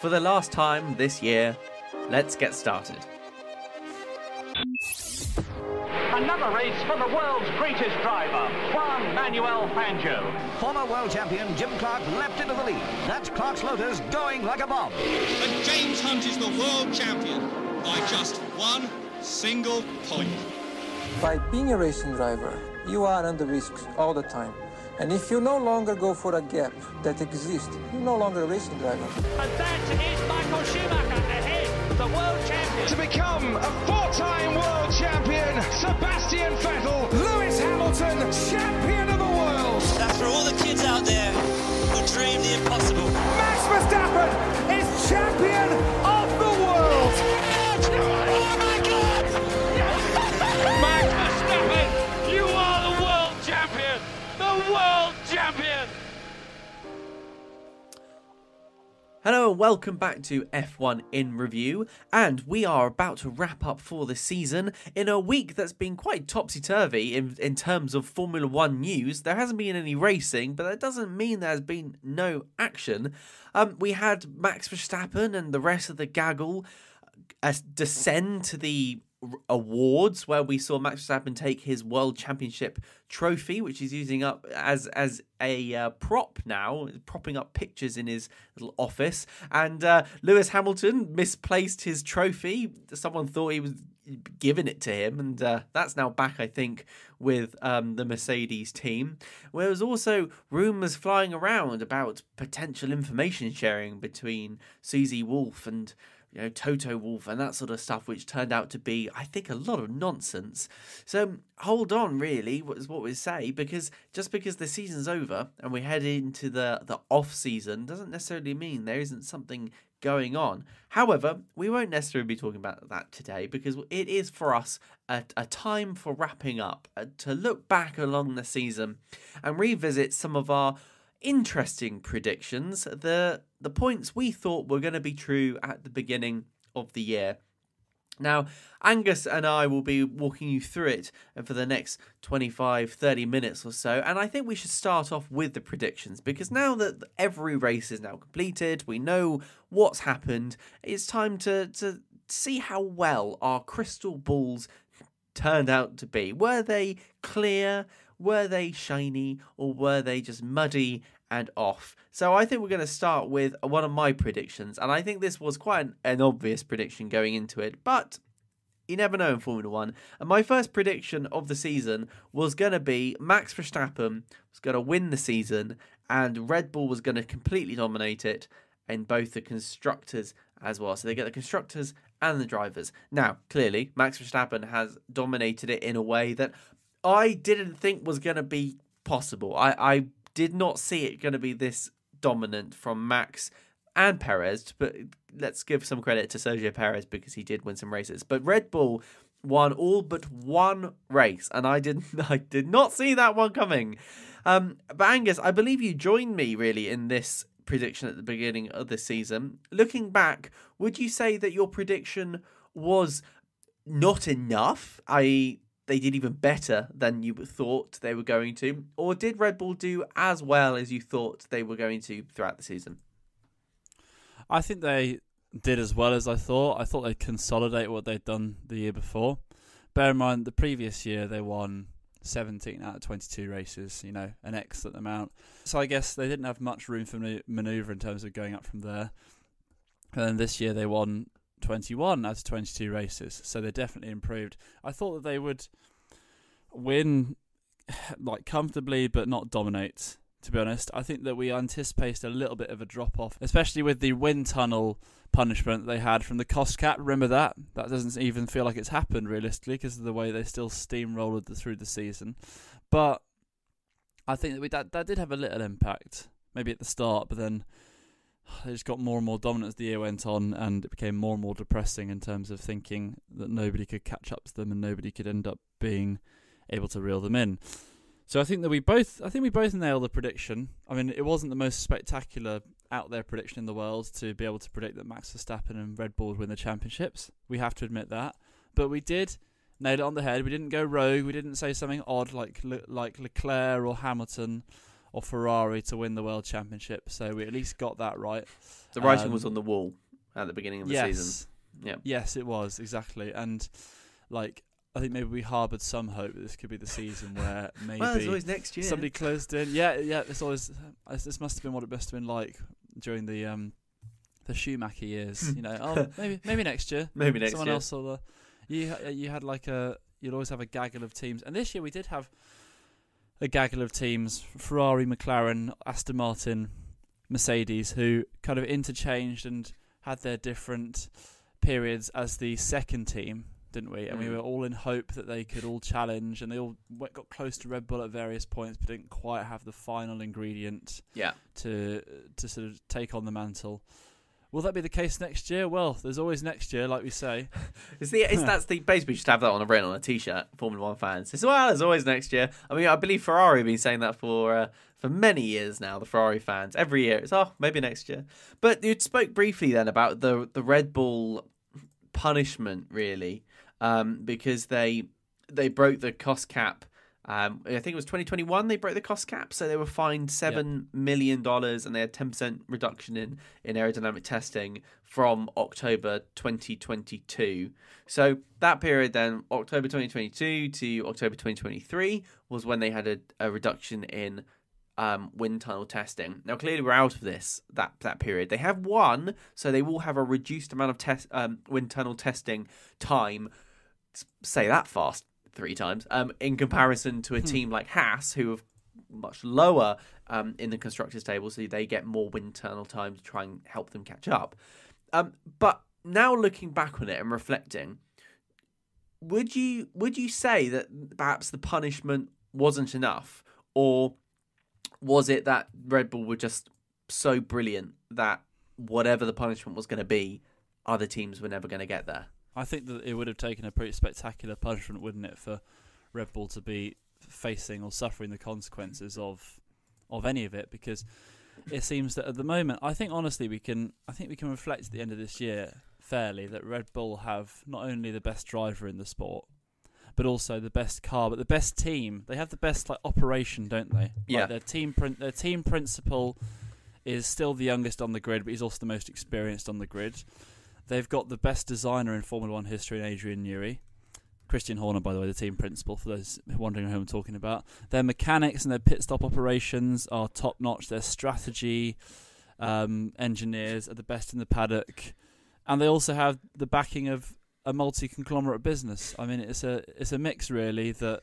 for the last time this year, let's get started. Another race for the world's greatest driver, Juan Manuel Fangio. Former world champion Jim Clark leapt into the lead. That's Clark's Lotus going like a bomb. And James Hunt is the world champion by just one single point. By being a racing driver, you are under risk all the time. And if you no longer go for a gap that exists, you're no longer a racing driver. And that is Michael Schumacher ahead, the world champion. To become a four-time world champion, Sebastian Vettel, Lewis Hamilton, champion of the world. That's for all the kids out there who dream the impossible. Max Verstappen is champion of the world. Oh my God! Max Verstappen, you are the world champion! The world champion! Hello and welcome back to F1 in Review, and we are about to wrap up for the season in a week that's been quite topsy-turvy in terms of Formula 1 news. There hasn't been any racing, but that doesn't mean there's been no action. We had Max Verstappen and the rest of the gaggle descend to the awards, where we saw Max Verstappen take his World Championship trophy, which he's using up as a prop now, propping up pictures in his little office. And Lewis Hamilton misplaced his trophy. Someone thought he was giving it to him, and that's now back, I think, with the Mercedes team. There was also rumours flying around about potential information sharing between Susie Wolff and Toto Wolff and that sort of stuff, which turned out to be, I think, a lot of nonsense. So hold on, really, is what we say, because just because the season's over and we head into the off season doesn't necessarily mean there isn't something going on. However, we won't necessarily be talking about that today, because it is for us a time for wrapping up, to look back along the season and revisit some of our interesting predictions, the points we thought were going to be true at the beginning of the year. Now, Angus and I will be walking you through it for the next 25-30 minutes or so, and I think we should start off with the predictions, because now that every race is now completed, we know what's happened, it's time to see how well our crystal balls turned out to be. Were they clear? Were they shiny? Or were they just muddy and off? So I think we're going to start with one of my predictions, and I think this was quite an obvious prediction going into it, but you never know in Formula 1. And my first prediction of the season was going to be Max Verstappen was going to win the season, and Red Bull was going to completely dominate it in both the constructors as well. So they get the constructors and the drivers. Now, clearly, Max Verstappen has dominated it in a way that I didn't think was going to be possible. I did not see it going to be this dominant from Max and Perez, but let's give some credit to Sergio Perez because he did win some races. But Red Bull won all but one race, and I did not see that one coming. But Angus, I believe you joined me really in this prediction at the beginning of the season. Looking back, would you say that your prediction was not enough, i.e. they did even better than you thought they were going to? Or did Red Bull do as well as you thought they were going to throughout the season? I think they did as well as I thought. I thought they'd consolidate what they'd done the year before. Bear in mind, the previous year they won 17 out of 22 races, an excellent amount. So I guess they didn't have much room for manoeuvre in terms of going up from there. And then this year they won 21 out of 22 races, so they definitely improved. I thought that they would win comfortably but not dominate, to be honest. I think that we anticipated a little bit of a drop-off, especially with the wind tunnel punishment they had from the cost cap. Remember that? That doesn't even feel like it's happened realistically because of the way they still steamrolled through the season. But I think that that did have a little impact, maybe at the start, but then they just got more and more dominant as the year went on, and it became more and more depressing in terms of thinking that nobody could catch up to them and nobody could end up being able to reel them in. So I think we both nailed the prediction. I mean, it wasn't the most spectacular out there prediction in the world to be able to predict that Max Verstappen and Red Bull would win the championships. We have to admit that. But we did nail it on the head. We didn't go rogue. We didn't say something odd like Leclerc or Hamilton or Ferrari to win the World Championship. So we at least got that right. The writing was on the wall at the beginning of the season. Yeah. Yes, it was, exactly. And like, I think maybe we harboured some hope that this could be the season where maybe there's always next year. Somebody closed in. Yeah. It's always. This must have been what it must have been like during the Schumacher years. Maybe next year. Maybe next Someone year. else will. You had like you'd always have a gaggle of teams, and this year we did have a gaggle of teams: Ferrari, McLaren, Aston Martin, Mercedes, who kind of interchanged and had their different periods as the second team, didn't we? And we were all in hope that they could all challenge, and they all got close to Red Bull at various points, but didn't quite have the final ingredient to sort of take on the mantle. Will that be the case next year? Well, there's always next year, like we say. Basically we should have that written on a T-shirt, Formula One fans. There's always next year. I mean, I believe Ferrari have been saying that for many years now. The Ferrari fans, every year, it's maybe next year. But you spoke briefly then about the Red Bull punishment, really, because they broke the cost cap. I think it was 2021 they broke the cost cap, so they were fined $7 million, and they had 10% reduction in aerodynamic testing from October 2022. So that period then, October 2022 to October 2023, was when they had a reduction in wind tunnel testing. Now clearly we're out of that period. They have one, so they will have a reduced amount of wind tunnel testing time. Say that fast 3 times, in comparison to a team like Haas, who are much lower in the constructors table, so they get more wind tunnel time to try and help them catch up. But now looking back on it and reflecting, would you say that perhaps the punishment wasn't enough, or was it that Red Bull were just so brilliant that whatever the punishment was going to be, other teams were never going to get there? I think that it would have taken a pretty spectacular punishment, wouldn't it, for Red Bull to be facing or suffering the consequences of any of it? Because it seems that at the moment, I think honestly we can reflect at the end of this year fairly that Red Bull have not only the best driver in the sport, but also the best car, but the best team. They have the best operation, don't they? Yeah. Their team principal is still the youngest on the grid, but he's also the most experienced on the grid. They've got the best designer in Formula One history in Adrian Newey. Christian Horner, by the way, the team principal, for those wondering who I'm talking about. Their mechanics and their pit stop operations are top-notch. Their strategy engineers are the best in the paddock. And they also have the backing of a multi-conglomerate business. I mean, it's a mix, really, that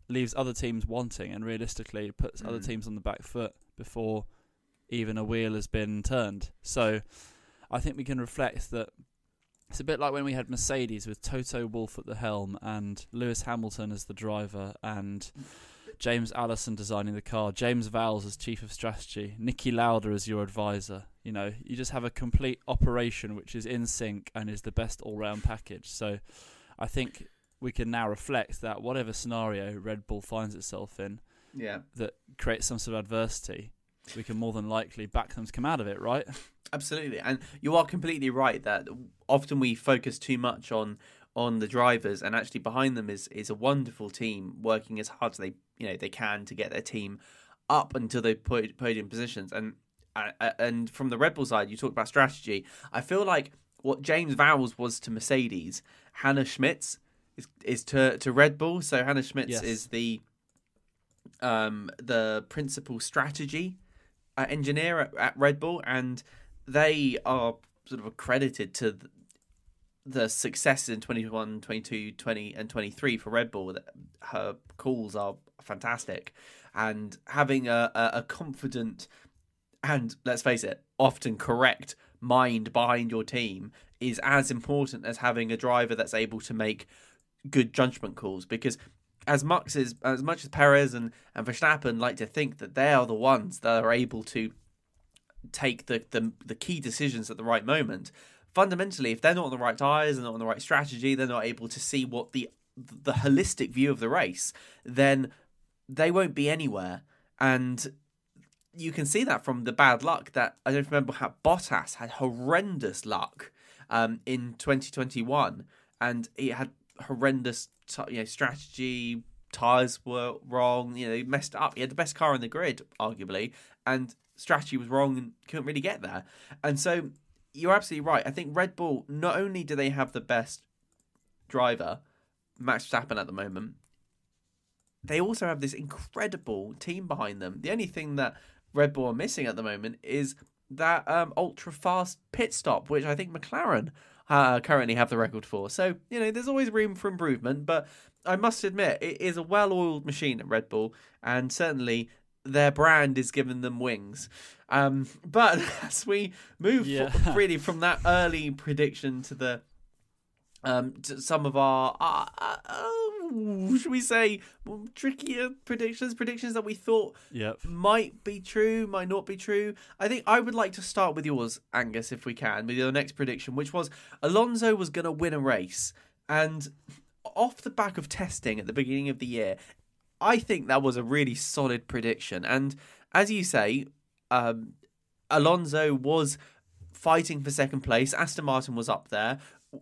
leaves other teams wanting, and realistically puts other teams on the back foot before even a wheel has been turned. So I think we can reflect that it's a bit like when we had Mercedes with Toto Wolff at the helm and Lewis Hamilton as the driver and James Allison designing the car, James Vowles as chief of strategy, Niki Lauda as your advisor. You just have a complete operation which is in sync and is the best all-round package. So I think we can now reflect that whatever scenario Red Bull finds itself in that creates some sort of adversity, we can more than likely back them to come out of it, right? Absolutely, and you are completely right that often we focus too much on the drivers, and actually behind them is a wonderful team working as hard as they can to get their team up until the podium positions. And from the Red Bull side, you talk about strategy. I feel like what James Vowles was to Mercedes, Hannah Schmitz is to Red Bull. So Hannah Schmitz is the principal strategy engineer at Red Bull, and they are sort of accredited to the successes in 21, 22, 20 and 23 for Red Bull. Her calls are fantastic, and having a confident and, let's face it, often correct mind behind your team is as important as having a driver that's able to make good judgment calls. Because as much as Perez and Verstappen like to think that they are the ones that are able to take the key decisions at the right moment, fundamentally, if they're not on the right tyres and not on the right strategy, they're not able to see what the holistic view of the race, then they won't be anywhere. And you can see that from the bad luck that, I don't remember how Bottas had horrendous luck in 2021, and he had horrendous strategy, tyres were wrong. You know, he messed up. He had the best car in the grid, arguably, and strategy was wrong and couldn't really get there. And so you're absolutely right. I think Red Bull, not only do they have the best driver, Max Verstappen at the moment, they also have this incredible team behind them. The only thing that Red Bull are missing at the moment is that ultra-fast pit stop, which I think McLaren currently have the record for. So, you know, there's always room for improvement, but I must admit, it is a well-oiled machine at Red Bull, and certainly their brand is giving them wings. But as we move really from that early prediction to the to some of our should we say trickier predictions that we thought might be true, might not be true. I think I would like to start with yours, Angus, if we can, with your next prediction, which was Alonso was going to win a race. And off the back of testing at the beginning of the year, I think that was a really solid prediction. And as you say, Alonso was fighting for second place. Aston Martin was up there.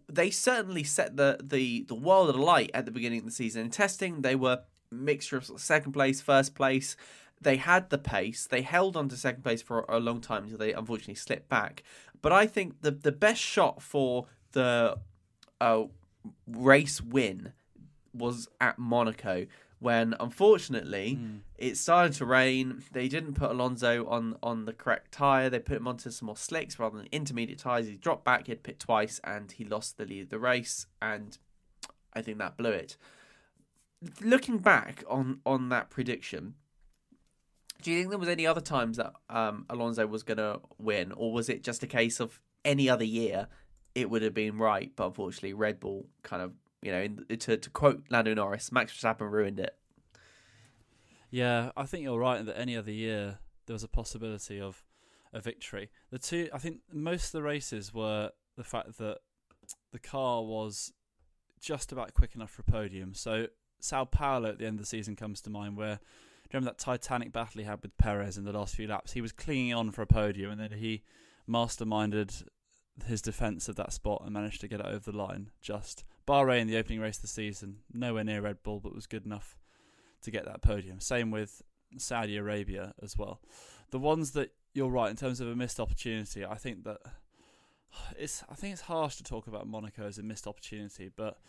They certainly set the world alight at the beginning of the season. In testing, they were a mixture of second place, first place. They had the pace. They held on to second place for a long time until they unfortunately slipped back. But I think the best shot for the race win was at Monaco, when unfortunately it started to rain. They didn't put Alonso on the correct tyre. They put him onto some more slicks rather than intermediate tyres. He dropped back, he had pit twice, and he lost the lead of the race, and I think that blew it. Looking back on that prediction, do you think there was any other times that Alonso was going to win, or was it just a case of any other year it would have been right, but unfortunately Red Bull kind of, you know, to quote Lando Norris, Max Verstappen ruined it? Yeah, I think you're right that any other year there was a possibility of a victory. I think most of the races were the fact that the car was just about quick enough for a podium. So Sao Paulo at the end of the season comes to mind, where, do you remember that titanic battle he had with Perez in the last few laps? He was clinging on for a podium, and then he masterminded his defence of that spot and managed to get it over the line. Just Bahrain, the opening race of the season, nowhere near Red Bull, but was good enough to get that podium. Same with Saudi Arabia as well. The ones that you're right in terms of a missed opportunity, I think it's harsh to talk about Monaco as a missed opportunity, but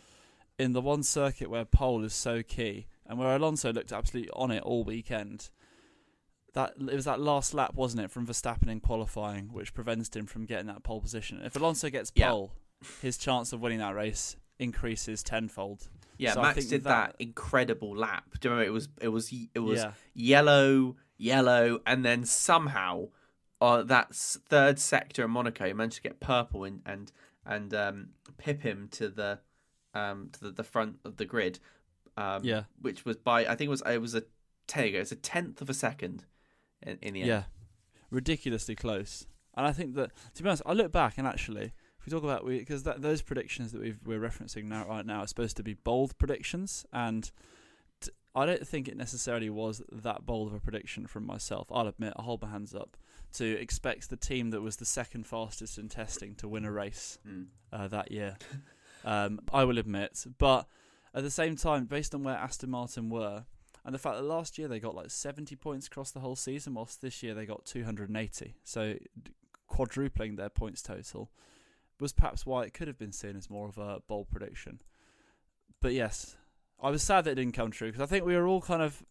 in the one circuit where pole is so key and where Alonso looked absolutely on it all weekend, it was that last lap, wasn't it, from Verstappen in qualifying, which prevented him from getting that pole position. If Alonso gets pole, his chance of winning that race increases tenfold. Yeah, so Max did that incredible lap. Do you remember? It was yellow, and then somehow that third sector in Monaco, he managed to get purple and pip him to the front of the grid. Which was by, I think it was a 10th of a second in the end. Yeah, ridiculously close. And I think that, to be honest, I look back and actually, if we talk about, because those predictions that we're referencing right now are supposed to be bold predictions, and I don't think it necessarily was that bold of a prediction from myself. I'll admit, I hold my hands up, to expect the team that was the second fastest in testing to win a race that year. I will admit, but at the same time, based on where Aston Martin were, and the fact that last year they got like 70 points across the whole season, whilst this year they got 280, so quadrupling their points total, was perhaps why it could have been seen as more of a bold prediction. But yes, I was sad that it didn't come true, because I think we were all kind of,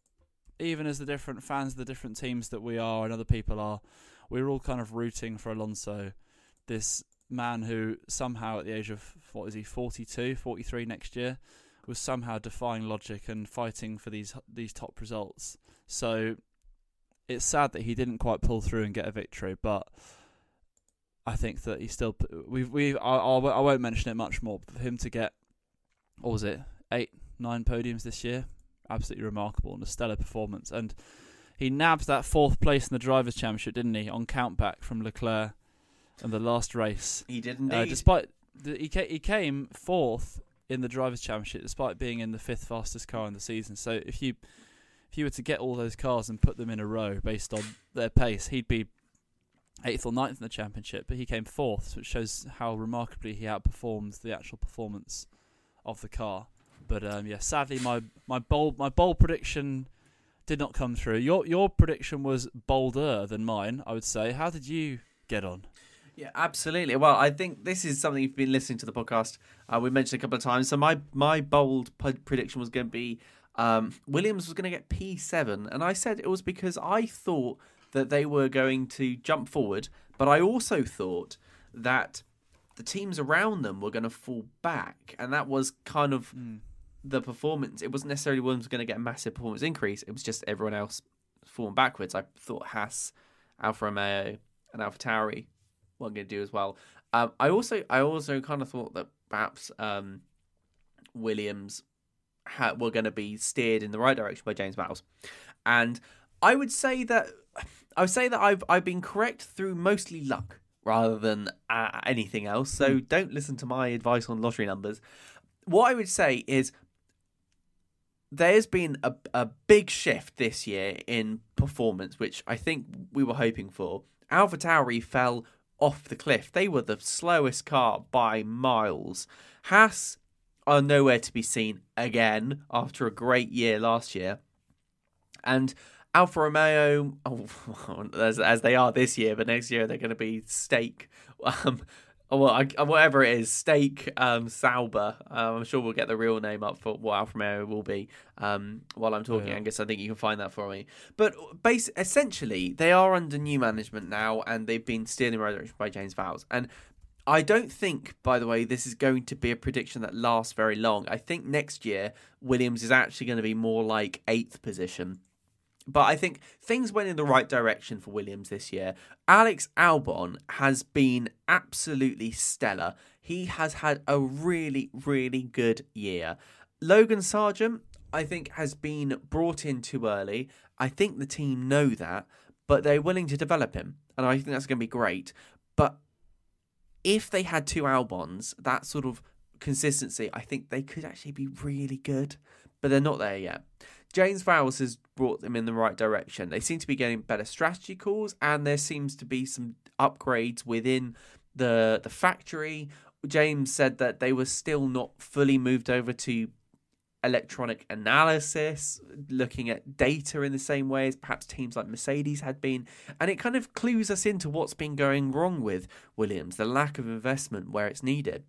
even as the different fans of the different teams that we are and other people are, we were all kind of rooting for Alonso, this man who somehow at the age of, 42, 43 next year, was somehow defying logic and fighting for these top results. So it's sad that he didn't quite pull through and get a victory, but I think that he still, I won't mention it much more, but for him to get, 8, 9 podiums this year, absolutely remarkable and a stellar performance. And he nabbed that 4th place in the Drivers' Championship, didn't he, on countback from Leclerc in the last race. He did indeed. Despite he came 4th in the Drivers' Championship, despite being in the 5th fastest car in the season. So if you were to get all those cars and put them in a row based on their pace, he'd be 8th or 9th in the championship, but he came 4th, which shows how remarkably he outperformed the actual performance of the car. But sadly, my bold prediction did not come through. Your prediction was bolder than mine, I would say. How did you get on? Yeah, absolutely. Well, I think this is something you've been listening to the podcast. We mentioned a couple of times. So my bold prediction was going to be Williams was going to get P7, and I said it was because I thought that they were going to jump forward, but I also thought that the teams around them were going to fall back, and that was kind of the performance. It wasn't necessarily Williams going to get a massive performance increase. It was just everyone else falling backwards. I thought Haas, Alfa Romeo, and AlphaTauri weren't going to do as well. I also kind of thought that perhaps Williams were going to be steered in the right direction by James Vowles, and I would say that I've been correct through mostly luck rather than anything else. So don't listen to my advice on lottery numbers. What I would say is there's been a big shift this year in performance, which I think we were hoping for. AlphaTauri fell off the cliff. They were the slowest car by miles. Haas are nowhere to be seen again after a great year last year. And Alfa Romeo, as they are this year, but next year they're going to be Steak. Whatever it is, Steak Sauber. I'm sure we'll get the real name up for what Alfa Romeo will be while I'm talking, Angus. I think you can find that for me. But essentially, they are under new management now, and they've been steered in the right direction by James Vowles. And I don't think, by the way, this is going to be a prediction that lasts very long. I think next year, Williams is actually going to be more like 8th position. But I think things went in the right direction for Williams this year. Alex Albon has been absolutely stellar. He has had a really, really good year. Logan Sargent, I think, has been brought in too early. I think the team know that, but they're willing to develop him. And I think that's going to be great. But if they had 2 Albons, that sort of consistency, I think they could actually be really good. But they're not there yet. James Vowles has brought them in the right direction. They seem to be getting better strategy calls, and there seems to be some upgrades within the factory. James said that they were still not fully moved over to electronic analysis, looking at data in the same way as perhaps teams like Mercedes had been. And it kind of clues us into what's been going wrong with Williams, the lack of investment where it's needed.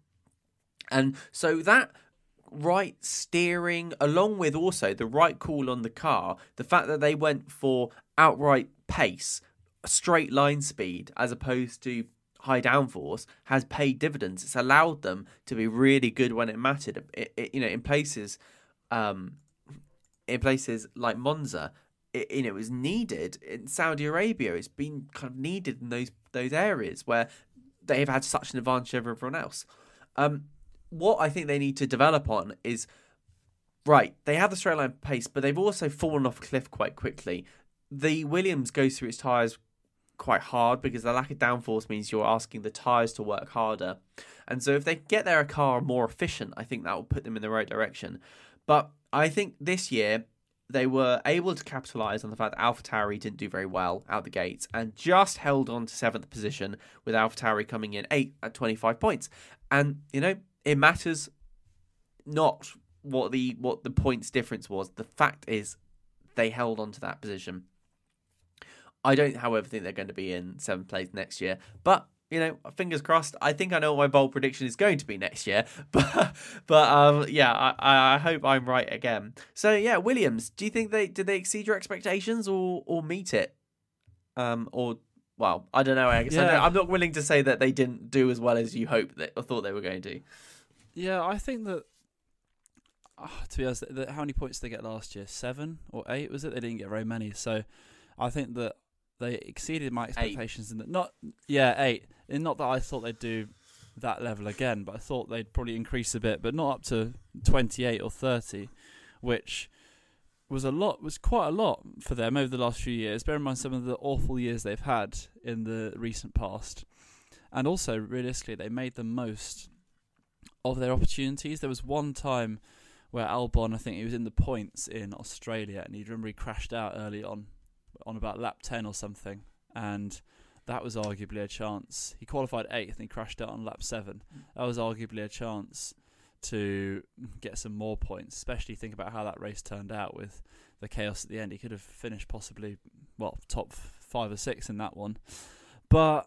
And so that right steering, along with also the right call on the car, the fact that they went for outright pace, straight line speed, as opposed to high downforce, has paid dividends. It's allowed them to be really good when it mattered. In places like Monza, it was needed. In Saudi Arabia, it's been kind of needed in those areas where they've had such an advantage over everyone else. What I think they need to develop on is, right, they have the straight line pace, but they've also fallen off a cliff quite quickly. The Williams goes through its tyres quite hard because the lack of downforce means you're asking the tyres to work harder. And so if they get their car more efficient, I think that will put them in the right direction. But I think this year they were able to capitalise on the fact that AlphaTauri didn't do very well out the gates and just held on to 7th position, with AlphaTauri coming in 8th at 25 points. And, it matters not what the points difference was. The fact is they held on to that position. I don't, however, think they're going to be in 7th place next year. But, fingers crossed. I think I know what my bold prediction is going to be next year. But I hope I'm right again. So, yeah, Williams, do you think did they exceed your expectations or meet it? Well, I don't know. I guess I'm not willing to say that they didn't do as well as you hoped or thought they were going to. Yeah, I think that, to be honest, how many points did they get last year? 7 or 8, was it? They didn't get very many. So I think that they exceeded my expectations. 8. In that, 8. And not that I thought they'd do that level again, but I thought they'd probably increase a bit, but not up to 28 or 30, which was quite a lot for them over the last few years. Bear in mind some of the awful years they've had in the recent past. And also, realistically, they made the most of their opportunities. There was one time where Albon, I think he was in the points in Australia, and he crashed out early on about lap 10 or something, and that was arguably a chance. He qualified 8th and he crashed out on lap 7. That was arguably a chance to get some more points, especially think about how that race turned out with the chaos at the end. He could have finished possibly, top 5 or 6 in that one. But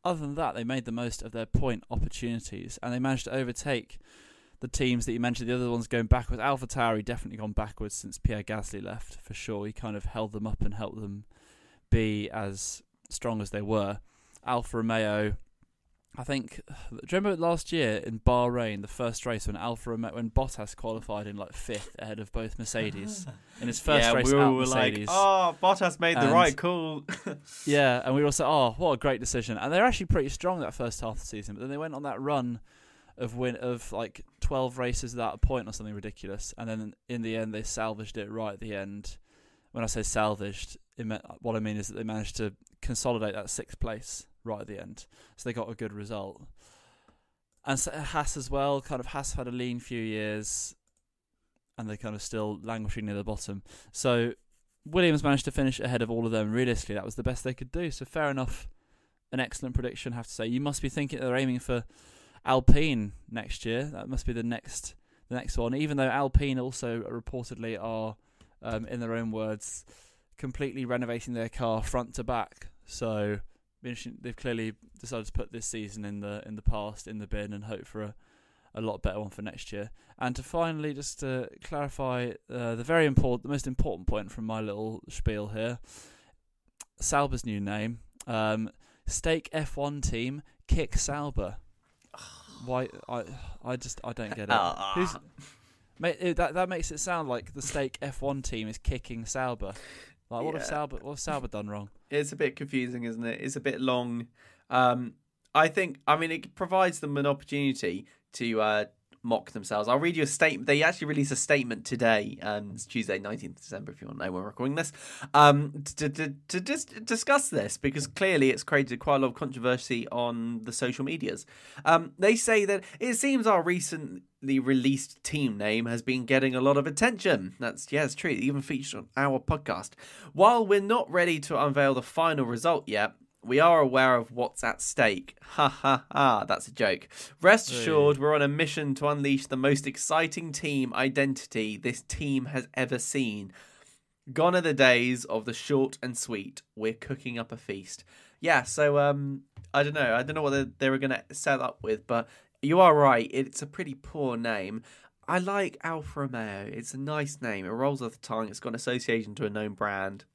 other than that, they made the most of their point opportunities, and they managed to overtake the teams that you mentioned. The other ones going backwards. AlphaTauri definitely gone backwards since Pierre Gasly left, for sure. He kind of held them up and helped them be as strong as they were. Alfa Romeo, I think, do you remember last year in Bahrain, the first race when when Bottas qualified in 5th ahead of both Mercedes in his first race we at were Mercedes? Bottas made the right call. Yeah, and we were also, what a great decision. And they're actually pretty strong that first half of the season, but then they went on that run of 12 races without a point or something ridiculous, and then in the end they salvaged it right at the end. When I say salvaged, what I mean is that they managed to consolidate that 6th place right at the end, so they got a good result. And so Haas as well, Haas had a lean few years, and they're kind of still languishing near the bottom. So Williams managed to finish ahead of all of them. Realistically, that was the best they could do. So fair enough, an excellent prediction, I have to say. You must be thinking they're aiming for Alpine next year. That must be the next one, even though Alpine also reportedly are, in their own words, completely renovating their car front to back. So they've clearly decided to put this season in the past, in the bin, and hope for a lot better one for next year. And to finally, just to clarify the most important point from my little spiel here, Sauber's new name, Stake F1 team Kick Sauber. Why? I don't get it. That makes it sound like the Stake F1 team is kicking Sauber. What have Sauber done wrong? It's a bit confusing, isn't it? It's a bit long. It provides them an opportunity to mock themselves. I'll read you a statement. They actually released a statement today. It's Tuesday, 19th December, if you want to know when we're recording this, to just discuss this, because clearly it's created quite a lot of controversy on the social medias. They say that it seems our recently released team name has been getting a lot of attention. It's true. It even featured on our podcast. While we're not ready to unveil the final result yet, we are aware of what's at stake. Ha ha ha, that's a joke. Rest assured, we're on a mission to unleash the most exciting team identity this team has ever seen. Gone are the days of the short and sweet. We're cooking up a feast. Yeah, so I don't know what they were going to set up with, but you are right. It's a pretty poor name. I like Alfa Romeo. It's a nice name. It rolls off the tongue. It's got an association to a known brand.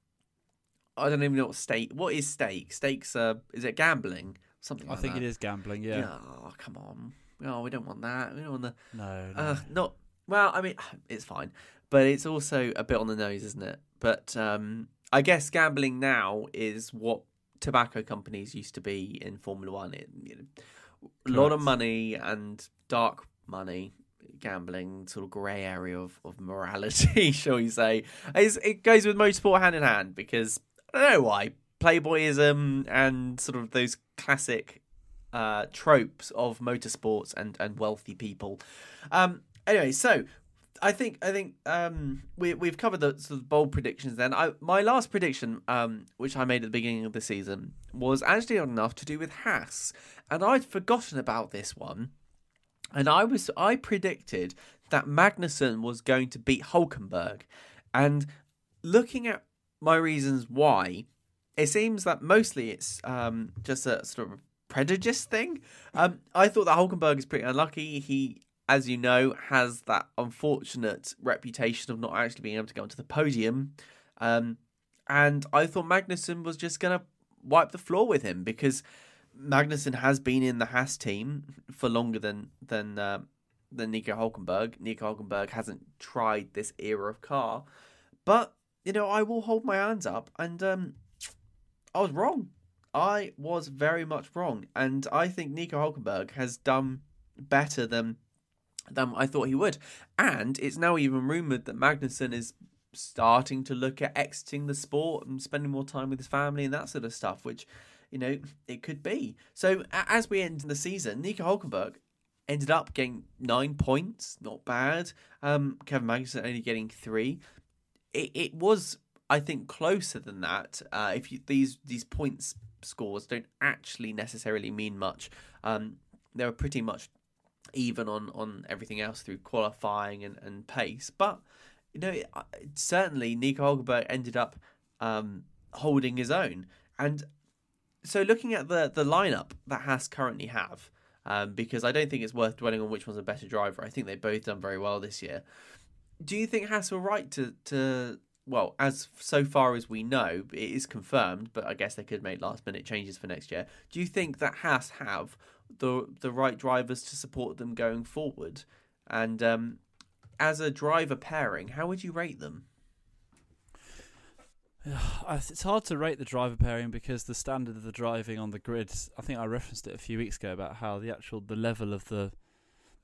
I don't even know what stake. What is stake? Stakes, is it gambling? Something like that. I think it is gambling, yeah. Oh, come on. Oh, we don't want that. We don't want the... No. Not... Well, I mean, it's fine. But it's also a bit on the nose, isn't it? But I guess gambling now is what tobacco companies used to be in Formula One. A lot of money and dark money. Gambling, sort of grey area of morality, shall we say. It goes with motorsport hand in hand, because... I don't know why. Playboyism and sort of those classic tropes of motorsports and wealthy people. Anyway, so I think we've covered the sort of bold predictions then. My last prediction, which I made at the beginning of the season, was actually enough to do with Haas. And I'd forgotten about this one. And I predicted that Magnussen was going to beat Hülkenberg. And looking at my reasons why, it seems that mostly it's just a sort of prejudice thing. I thought that Hülkenberg is pretty unlucky. He, as you know, has that unfortunate reputation of not actually being able to go onto the podium. And I thought Magnussen was just going to wipe the floor with him, because Magnussen has been in the Haas team for longer than Nico Hülkenberg. Nico Hülkenberg hasn't tried this era of car. But I will hold my hands up, and I was wrong. I was very much wrong, and I think Nico Hülkenberg has done better than I thought he would. And it's now even rumoured that Magnussen is starting to look at exiting the sport and spending more time with his family and that sort of stuff, which, it could be. So as we end the season, Nico Hülkenberg ended up getting 9 points, not bad. Kevin Magnussen only getting 3. It was, I think, closer than that. If these points scores don't actually necessarily mean much. They were pretty much even on everything else through qualifying and pace. But certainly Nico Hülkenberg ended up holding his own. And so looking at the lineup that Haas currently have, because I don't think it's worth dwelling on which one's a better driver. I think they've both done very well this year. Do you think Haas were right to well, as so far as we know, it is confirmed, but I guess they could make last minute changes for next year. Do you think that Haas have the right drivers to support them going forward? And as a driver pairing, how would you rate them? It's hard to rate the driver pairing because the standard of the driving on the grid, I think I referenced it a few weeks ago about how the level of the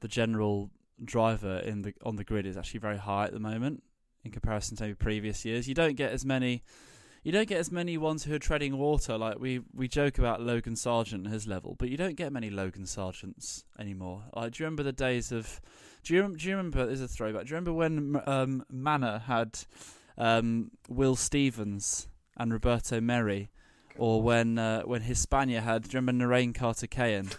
general driver on the grid is actually very high at the moment in comparison to maybe previous years. You don't get as many ones who are treading water. Like we joke about Logan Sargent and his level, but you don't get many Logan Sargents anymore. Like, do you remember the days of? Do you remember? This is a throwback. Do you remember when Manor had Will Stevens and Roberto Merri, or when Hispania had? Do you remember Narain Carter-Cayan?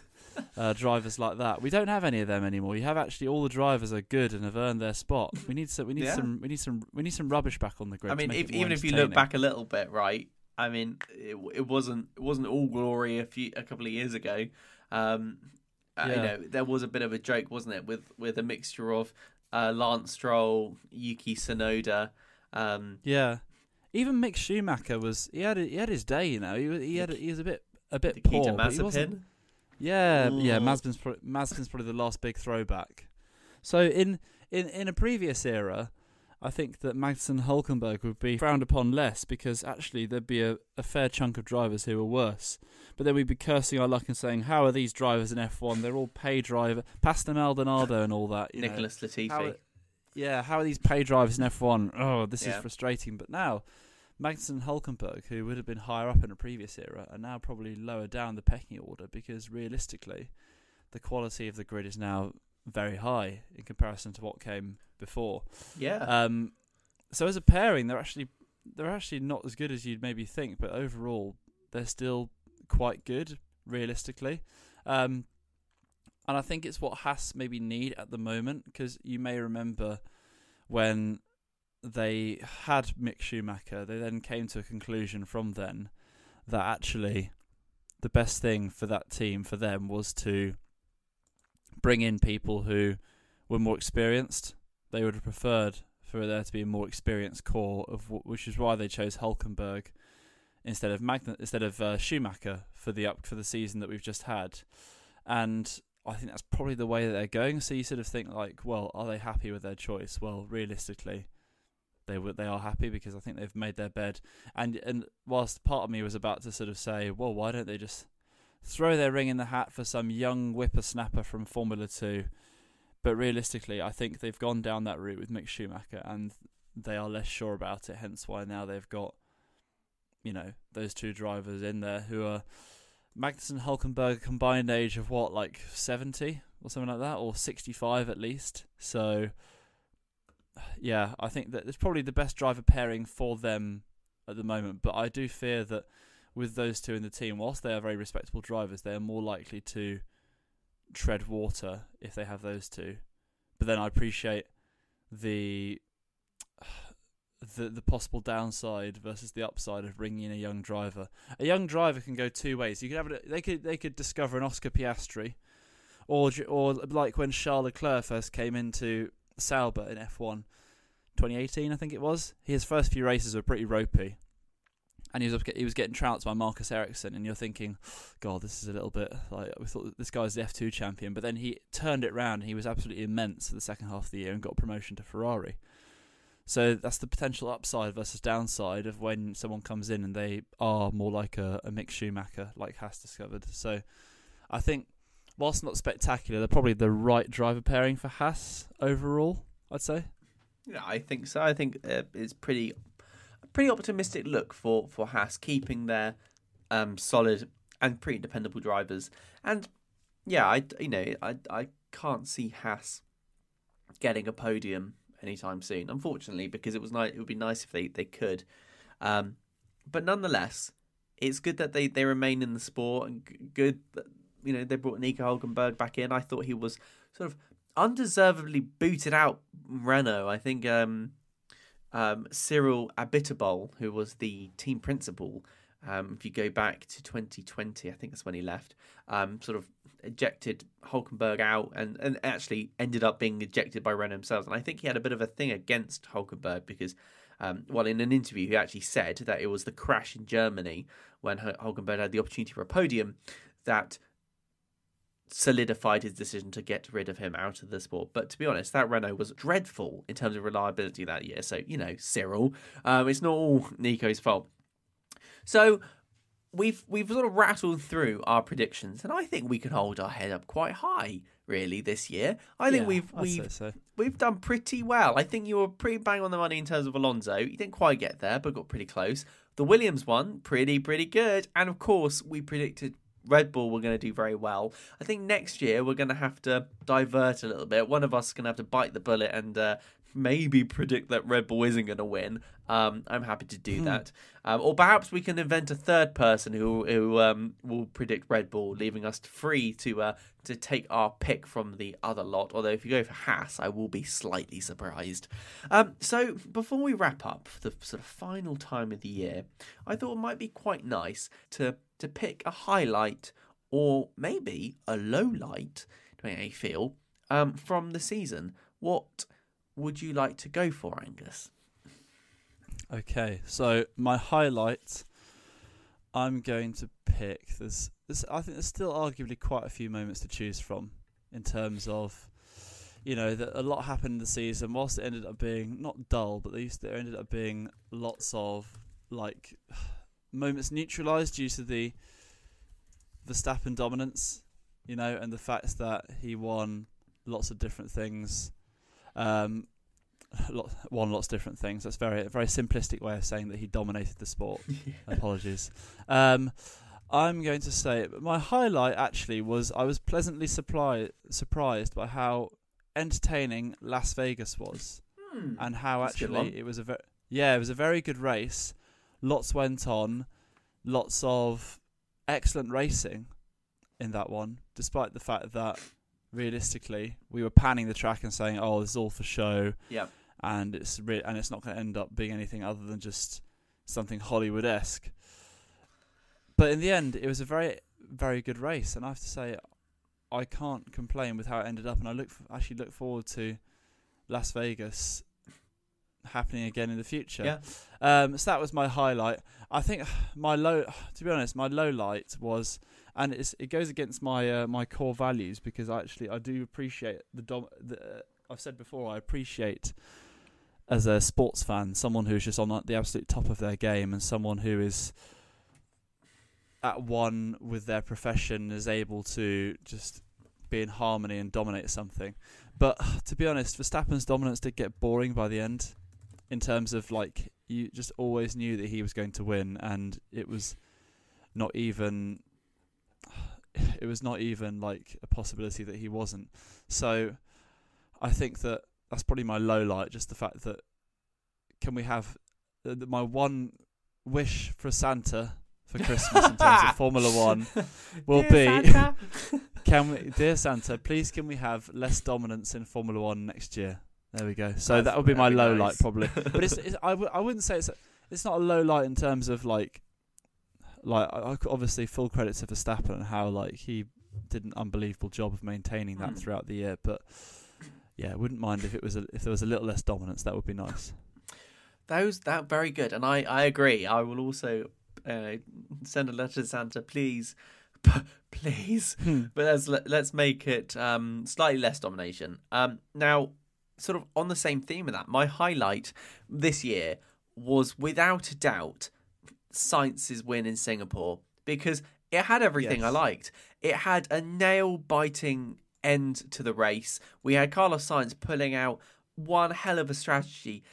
Drivers like that. We don't have any of them anymore. You have actually all the drivers are good and have earned their spot. We need some rubbish back on the grid. I mean, even if you look back a little bit, right? I mean, it wasn't all glory a couple of years ago. There was a bit of a joke, wasn't it, with a mixture of Lance Stroll, Yuki Tsunoda. Even Mick Schumacher he had his day. He was a bit poor. Mazepin. Mazepin's probably the last big throwback. So in a previous era, I think that Magnussen Hülkenberg would be frowned upon less because actually there'd be a fair chunk of drivers who were worse. But then we'd be cursing our luck and saying, how are these drivers in F1? They're all pay driver, Pastor Maldonado and all that. Nicholas Latifi. How are these pay drivers in F1? Oh, this is frustrating. But now, Magnussen and Hülkenberg, who would have been higher up in a previous era, are now probably lower down the pecking order because realistically, the quality of the grid is now very high in comparison to what came before. Yeah. So as a pairing, they're actually not as good as you'd maybe think, but overall, they're still quite good realistically. And I think it's what Haas maybe need at the moment, because you may remember when they had Mick Schumacher, they then came to a conclusion from then that actually the best thing for that team, for them, was to bring in people who were more experienced. They would have preferred for there to be a more experienced core, which is why they chose Hülkenberg instead of Schumacher for the season that we've just had. And I think that's probably the way that they're going. So you sort of think like, well, are they happy with their choice? Well, realistically, they are happy because I think they've made their bed. And whilst part of me was about to sort of say, well, why don't they just throw their ring in the hat for some young whippersnapper from Formula 2? But realistically, I think they've gone down that route with Mick Schumacher and they are less sure about it. Hence why now they've got, those two drivers in there who are Magnussen and Hülkenberg, combined age of what, like 70 or something like that, or 65 at least. So, yeah, I think that it's probably the best driver pairing for them at the moment. But I do fear that with those two in the team, whilst they are very respectable drivers, they are more likely to tread water if they have those two. But then I appreciate the possible downside versus the upside of bringing in a young driver. A young driver can go two ways. You could have they could discover an Oscar Piastri, or like when Charles Leclerc first came into Sauber in F1, 2018 I think it was. His first few races were pretty ropey, and he was getting trounced by Marcus Ericsson, and you're thinking, God, this is a little bit like, we thought this guy's the F2 champion, but then he turned it around and he was absolutely immense for the second half of the year and got promotion to Ferrari. So that's the potential upside versus downside of when someone comes in and they are more like a Mick Schumacher, like Haas discovered. So I think, whilst not spectacular, they're probably the right driver pairing for Haas overall, I'd say. Yeah, I think so. I think it's pretty optimistic look for Haas, keeping their solid and pretty dependable drivers. And yeah, I can't see Haas getting a podium anytime soon, unfortunately, because it would be nice if they could. But nonetheless, it's good that they remain in the sport, and good that they brought Nico Hülkenberg back in. I thought he was sort of undeservedly booted out Renault. I think Cyril Abiteboul, who was the team principal, if you go back to 2020, I think that's when he left, sort of ejected Hülkenberg out and actually ended up being ejected by Renault themselves. And I think he had a bit of a thing against Hülkenberg because, in an interview, he actually said that it was the crash in Germany when Hülkenberg had the opportunity for a podium that solidified his decision to get rid of him out of the sport. But to be honest, that Renault was dreadful in terms of reliability that year. So, Cyril, it's not all Nico's fault. So we've sort of rattled through our predictions, and I think we can hold our head up quite high, really, this year. I think we've done pretty well. I think you were pretty bang on the money in terms of Alonso. You didn't quite get there, but got pretty close. The Williams one, pretty good. And of course, we predicted Red Bull were going to do very well. I think next year we're going to have to divert a little bit. One of us is going to have to bite the bullet and maybe predict that Red Bull isn't going to win. I'm happy to do that. Or perhaps we can invent a third person who will predict Red Bull, leaving us free to take our pick from the other lot. Although if you go for Haas, I will be slightly surprised. So before we wrap up for the sort of final time of the year, I thought it might be quite nice to pick a highlight or maybe a low light, depending how you feel, from the season. What would you like to go for, Angus? Okay, so my highlight, I'm going to pick. I think there's still arguably quite a few moments to choose from in terms of, that a lot happened in the season. Whilst it ended up being not dull, but there ended up being lots of moments neutralised due to the Verstappen dominance, and the fact that he won lots of different things. Won lots of different things. That's very very simplistic way of saying that he dominated the sport. Apologies. I'm going to say my highlight actually was I was pleasantly surprised by how entertaining Las Vegas was, and how actually it was a very good race. Lots went on, lots of excellent racing in that one, despite the fact that realistically we were panning the track and saying, "Oh, this is all for show." Yeah. And it's not going to end up being anything other than just something Hollywood-esque. But in the end, it was a very, very good race, and I have to say, I can't complain with how it ended up. And I actually look forward to Las Vegas happening again in the future. Yeah. So that was my highlight. I think my low light was, and it goes against my core values, because I do appreciate I've said before, I appreciate, as a sports fan, someone who's just on the absolute top of their game, and someone who is at one with their profession, is able to just be in harmony and dominate something. But to be honest, Verstappen's dominance did get boring by the end, in terms of you just always knew that he was going to win, and it was not even a possibility that he wasn't. So I think that's probably my low light, just the fact that can we have my one wish for Santa for Christmas in terms of Formula One will be Santa. Dear Santa, please can we have less dominance in Formula One next year? There we go. So that would be my low light probably. But I wouldn't say it's not a low light in terms of obviously full credit to Verstappen and how he did an unbelievable job of maintaining that throughout the year. But yeah, I wouldn't mind if there was a little less dominance. That would be nice. That very good, and I agree. I will also send a letter to Santa, please. But let's make it slightly less domination. Now, sort of on the same theme of that, my highlight this year was without a doubt Sainz's win in Singapore, because it had everything I liked. It had a nail-biting end to the race. We had Carlos Sainz pulling out one hell of a strategy,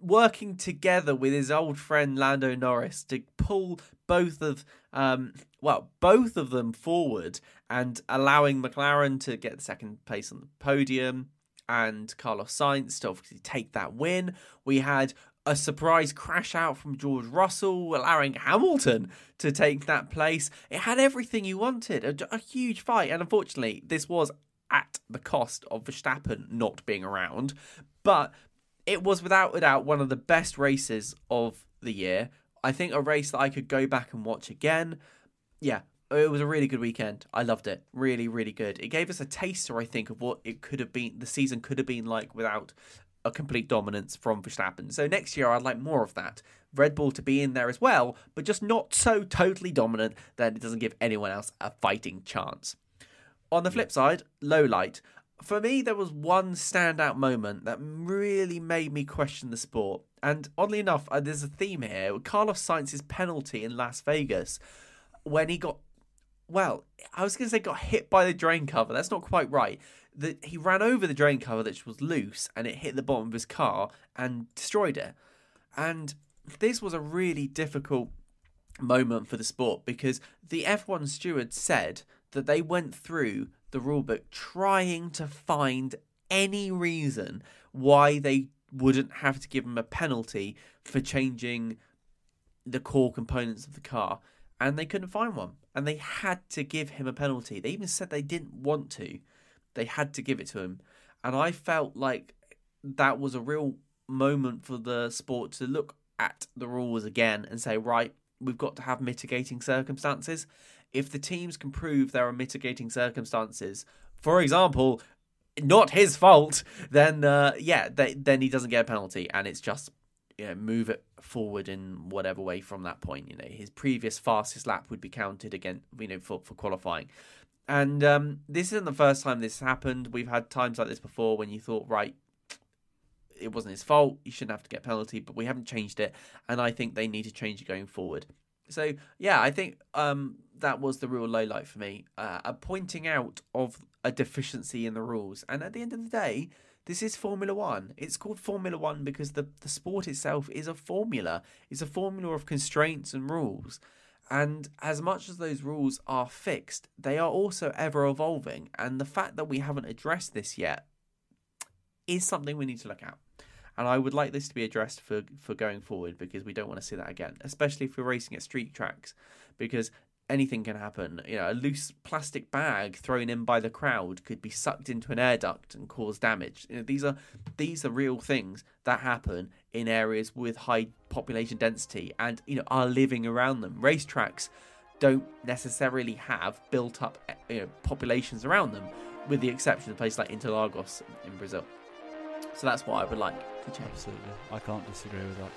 working together with his old friend Lando Norris to pull both of them forward and allowing McLaren to get the second place on the podium and Carlos Sainz to obviously take that win. We had a surprise crash out from George Russell, allowing Hamilton to take that place. It had everything you wanted, a huge fight. And unfortunately, this was at the cost of Verstappen not being around. But it was without a doubt one of the best races of the year. I think a race that I could go back and watch again. Yeah, it was a really good weekend. I loved it. Really, really good. It gave us a taster, I think, of what it could have been, the season could have been like without a complete dominance from Verstappen. So next year, I'd like more of that. Red Bull to be in there as well, but just not so totally dominant that it doesn't give anyone else a fighting chance. On the flip side, low light. For me, there was one standout moment that really made me question the sport. And oddly enough, there's a theme here. Carlos Sainz's penalty in Las Vegas when he got, well, I was going to say got hit by the drain cover. That's not quite right. He ran over the drain cover, which was loose, and it hit the bottom of his car and destroyed it. And this was a really difficult moment for the sport because the F1 steward said that they went through the rulebook trying to find any reason why they wouldn't have to give him a penalty for changing the core components of the car, and they couldn't find one, and they had to give him a penalty. They even said they didn't want to. They had to give it to him, and I felt like that was a real moment for the sport to look at the rules again and say, right, we've got to have mitigating circumstances. If the teams can prove there are mitigating circumstances, for example, not his fault, then then he doesn't get a penalty, and it's just move it forward in whatever way from that point. His previous fastest lap would be counted again, for qualifying. And this isn't the first time this has happened. We've had times like this before when you thought, right, it wasn't his fault, you shouldn't have to get a penalty, but we haven't changed it, and I think they need to change it going forward. So, yeah, I think that was the real low light for me, a pointing out of a deficiency in the rules. And at the end of the day, this is Formula One. It's called Formula One because the sport itself is a formula. It's a formula of constraints and rules. And as much as those rules are fixed, they are also ever evolving. And the fact that we haven't addressed this yet is something we need to look at. And I would like this to be addressed for going forward because we don't want to see that again, especially if we're racing at street tracks, because anything can happen. A loose plastic bag thrown in by the crowd could be sucked into an air duct and cause damage. These are real things that happen in areas with high population density and are living around them. Racetracks don't necessarily have built up populations around them, with the exception of places like Interlagos in Brazil. So that's what I would like to change. Absolutely. I can't disagree with that.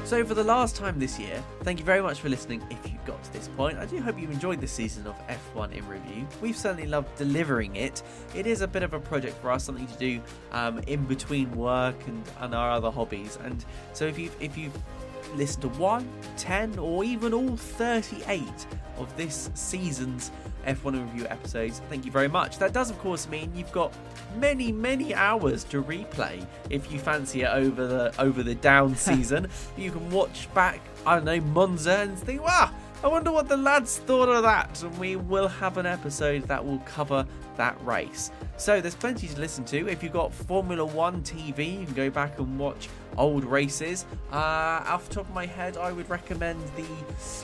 So for the last time this year, thank you very much for listening if you got to this point. I do hope you enjoyed this season of F1 in Review. We've certainly loved delivering it. It is a bit of a project for us, something to do in between work and our other hobbies. And so if you've listened to 1, 10 or even all 38 of this season's F1 in Review episodes, thank you very much. That does of course mean you've got many hours to replay if you fancy it over the down season. You can watch back, I don't know, Monza and think, wow, I wonder what the lads thought of that, and we will have an episode that will cover that race. So there's plenty to listen to. If you've got Formula One TV, you can go back and watch old races. Off the top of my head, I would recommend the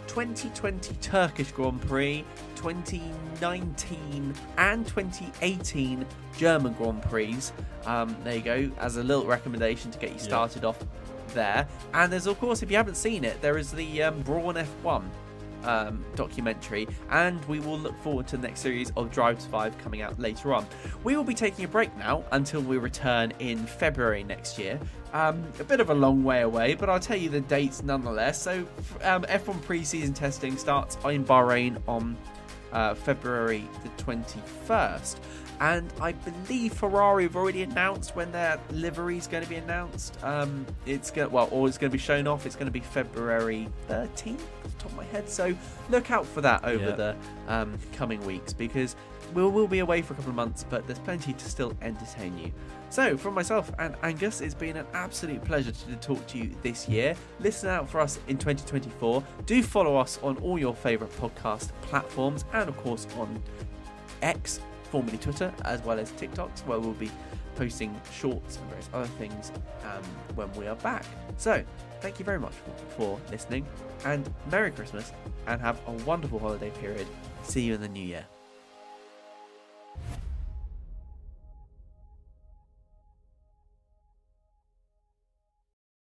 2020 Turkish Grand Prix, 2019 and 2018 German Grand Prix. There you go, as a little recommendation to get you started off there. And there's, of course, if you haven't seen it, there is the Brawn F1 documentary, and we will look forward to the next series of Drive to Survive coming out later on. We will be taking a break now until we return in February next year. A bit of a long way away, but I'll tell you the dates nonetheless. So F1 pre-season testing starts in Bahrain on February the 21st. And I believe Ferrari have already announced when their livery is going to be announced. It's going to be shown off. It's going to be February 13th, off the top of my head. So look out for that over the coming weeks, because we'll be away for a couple of months, but there's plenty to still entertain you. So from myself and Angus, it's been an absolute pleasure to talk to you this year. Listen out for us in 2024. Do follow us on all your favourite podcast platforms, and of course on X, formerly Twitter, as well as TikToks, where we'll be posting shorts and various other things when we are back. So, thank you very much for listening, and Merry Christmas, and have a wonderful holiday period. See you in the new year.